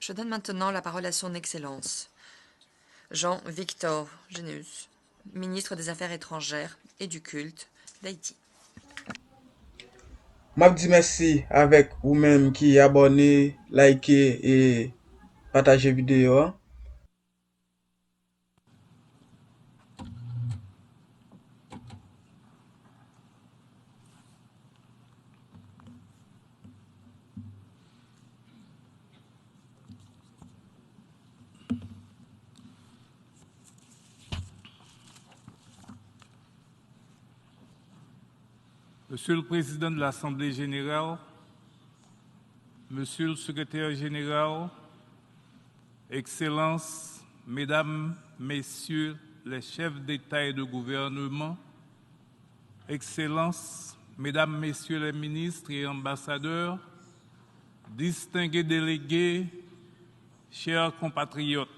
Je donne maintenant la parole à son Excellence, Jean-Victor Généus, ministre des Affaires étrangères et du Culte d'Haïti. M'a dit merci avec vous-même qui abonnez, likez et partagez vidéo, hein. Monsieur le Président de l'Assemblée générale, Monsieur le Secrétaire général, Excellences, Mesdames, Messieurs les chefs d'État et de gouvernement, Excellences, Mesdames, Messieurs les ministres et ambassadeurs, distingués délégués, chers compatriotes,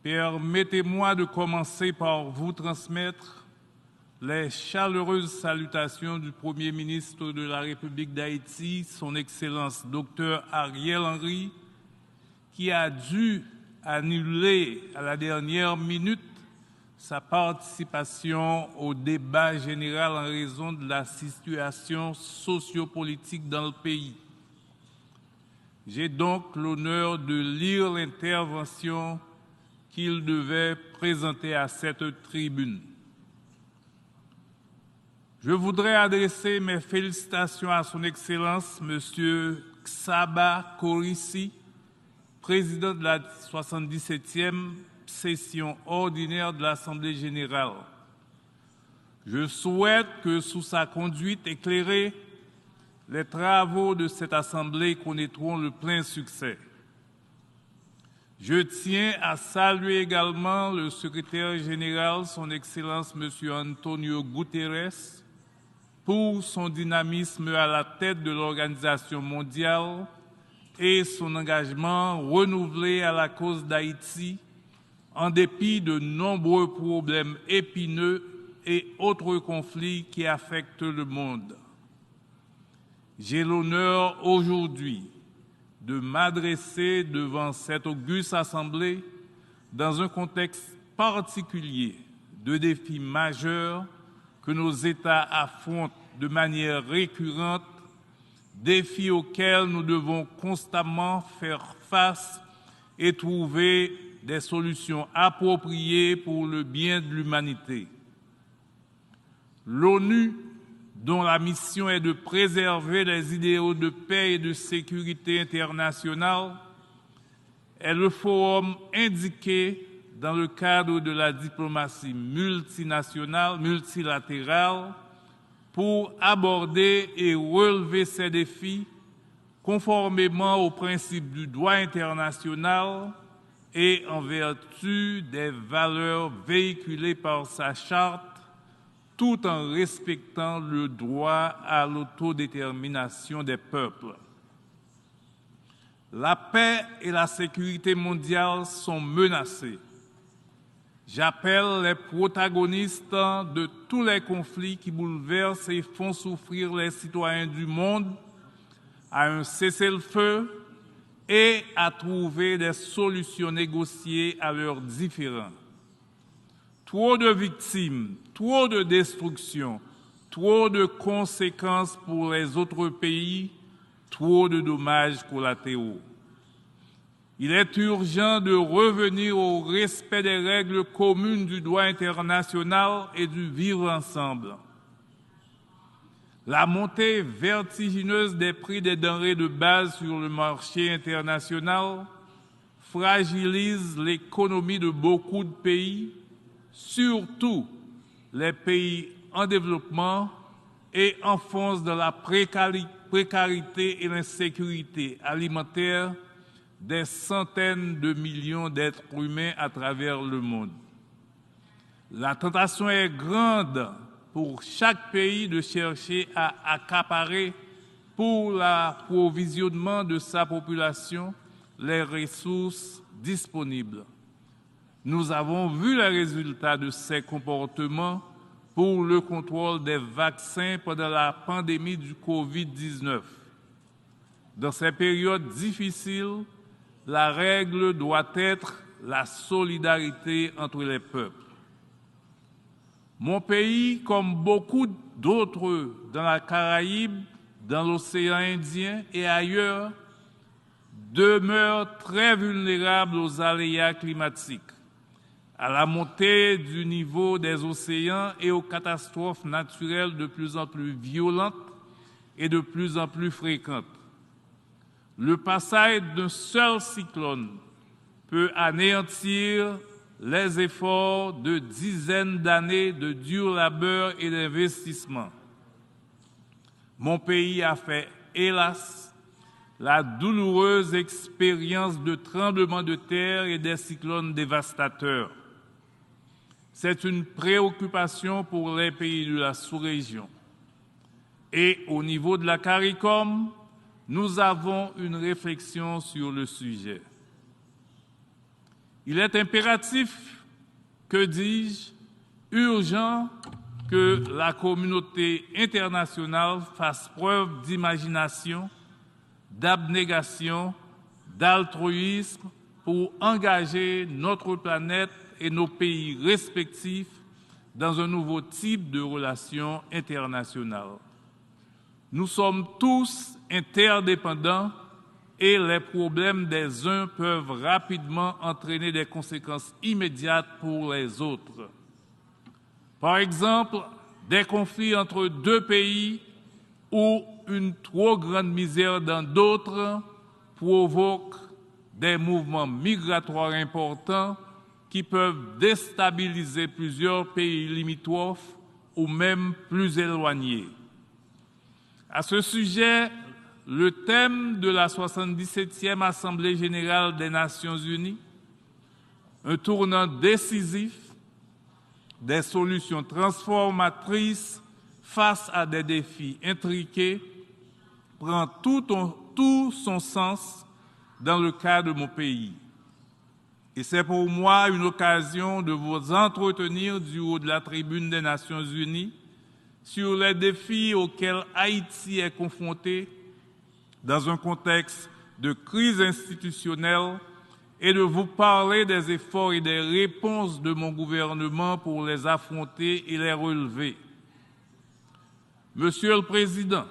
permettez-moi de commencer par vous transmettre les chaleureuses salutations du Premier ministre de la République d'Haïti, son Excellence Dr Ariel Henry, qui a dû annuler à la dernière minute sa participation au débat général en raison de la situation sociopolitique dans le pays. J'ai donc l'honneur de lire l'intervention qu'il devait présenter à cette tribune. Je voudrais adresser mes félicitations à son Excellence, M. Xaba Korissi, président de la 77e session ordinaire de l'Assemblée générale. Je souhaite que, sous sa conduite éclairée, les travaux de cette Assemblée connaîtront le plein succès. Je tiens à saluer également le secrétaire général, son Excellence M. Antonio Guterres, pour son dynamisme à la tête de l'Organisation mondiale et son engagement renouvelé à la cause d'Haïti, en dépit de nombreux problèmes épineux et autres conflits qui affectent le monde. J'ai l'honneur aujourd'hui de m'adresser devant cette auguste Assemblée dans un contexte particulier de défis majeurs que nos États affrontent de manière récurrente, défis auxquels nous devons constamment faire face et trouver des solutions appropriées pour le bien de l'humanité. L'ONU, dont la mission est de préserver les idéaux de paix et de sécurité internationale, est le forum indiqué dans le cadre de la diplomatie multilatérale pour aborder et relever ces défis conformément aux principes du droit international et en vertu des valeurs véhiculées par sa charte, tout en respectant le droit à l'autodétermination des peuples. La paix et la sécurité mondiale sont menacées. J'appelle les protagonistes de tous les conflits qui bouleversent et font souffrir les citoyens du monde à un cessez-le-feu et à trouver des solutions négociées à leurs différends. Trop de victimes, trop de destruction, trop de conséquences pour les autres pays, trop de dommages collatéraux. Il est urgent de revenir au respect des règles communes du droit international et du vivre ensemble. La montée vertigineuse des prix des denrées de base sur le marché international fragilise l'économie de beaucoup de pays, surtout les pays en développement, et enfonce dans la précarité et l'insécurité alimentaire des centaines de millions d'êtres humains à travers le monde. La tentation est grande pour chaque pays de chercher à accaparer pour l'approvisionnement de sa population les ressources disponibles. Nous avons vu les résultats de ces comportements pour le contrôle des vaccins pendant la pandémie du Covid-19. Dans ces périodes difficiles, la règle doit être la solidarité entre les peuples. Mon pays, comme beaucoup d'autres dans la Caraïbe, dans l'océan Indien et ailleurs, demeure très vulnérable aux aléas climatiques, à la montée du niveau des océans et aux catastrophes naturelles de plus en plus violentes et de plus en plus fréquentes. Le passage d'un seul cyclone peut anéantir les efforts de dizaines d'années de dur labeur et d'investissement. Mon pays a fait, hélas, la douloureuse expérience de tremblements de terre et des cyclones dévastateurs. C'est une préoccupation pour les pays de la sous-région. Et au niveau de la CARICOM, nous avons une réflexion sur le sujet. Il est impératif, que dis-je, urgent que la communauté internationale fasse preuve d'imagination, d'abnégation, d'altruisme pour engager notre planète et nos pays respectifs dans un nouveau type de relations internationales. Nous sommes tous interdépendants et les problèmes des uns peuvent rapidement entraîner des conséquences immédiates pour les autres. Par exemple, des conflits entre deux pays ou une trop grande misère dans d'autres provoquent des mouvements migratoires importants qui peuvent déstabiliser plusieurs pays limitrophes ou même plus éloignés. À ce sujet, le thème de la 77e Assemblée générale des Nations unies, un tournant décisif, des solutions transformatrices face à des défis intriqués, prend tout son sens dans le cas de mon pays. Et c'est pour moi une occasion de vous entretenir du haut de la tribune des Nations unies sur les défis auxquels Haïti est confronté dans un contexte de crise institutionnelle et de vous parler des efforts et des réponses de mon gouvernement pour les affronter et les relever. Monsieur le Président,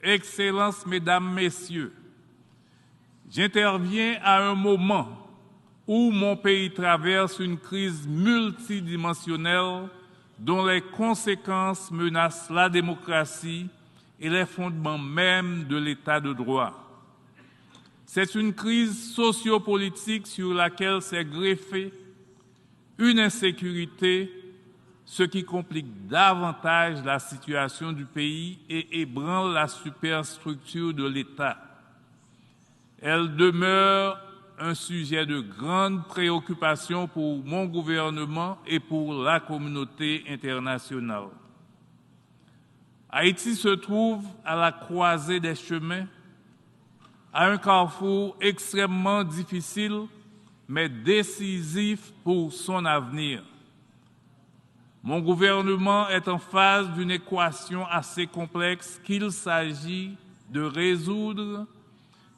Excellences, Mesdames, Messieurs, j'interviens à un moment où mon pays traverse une crise multidimensionnelle dont les conséquences menacent la démocratie et les fondements même de l'État de droit. C'est une crise sociopolitique sur laquelle s'est greffée une insécurité, ce qui complique davantage la situation du pays et ébranle la superstructure de l'État. Elle demeure un sujet de grande préoccupation pour mon gouvernement et pour la communauté internationale. Haïti se trouve à la croisée des chemins, à un carrefour extrêmement difficile, mais décisif pour son avenir. Mon gouvernement est en face d'une équation assez complexe qu'il s'agit de résoudre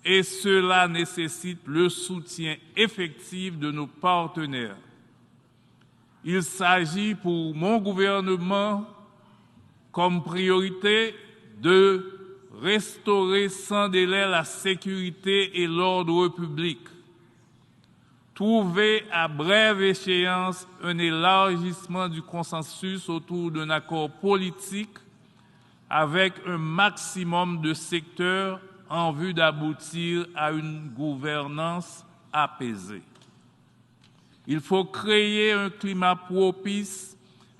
et cela nécessite le soutien effectif de nos partenaires. Il s'agit pour mon gouvernement comme priorité de restaurer sans délai la sécurité et l'ordre public, trouver à brève échéance un élargissement du consensus autour d'un accord politique avec un maximum de secteurs en vue d'aboutir à une gouvernance apaisée. Il faut créer un climat propice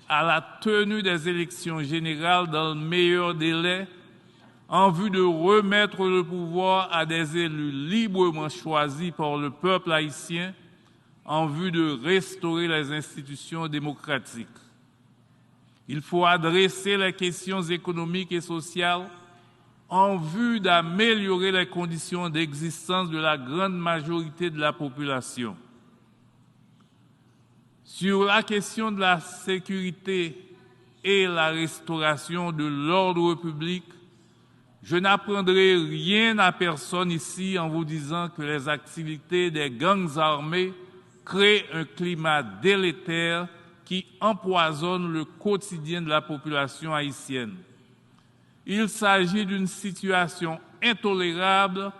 à la tenue des élections générales dans le meilleur délai en vue de remettre le pouvoir à des élus librement choisis par le peuple haïtien en vue de restaurer les institutions démocratiques. Il faut adresser les questions économiques et sociales en vue d'améliorer les conditions d'existence de la grande majorité de la population. Sur la question de la sécurité et la restauration de l'ordre public, Je n'apprendrai rien à personne ici en vous disant que les activités des gangs armés créent un climat délétère qui empoisonne le quotidien de la population haïtienne. Il s'agit d'une situation intolérable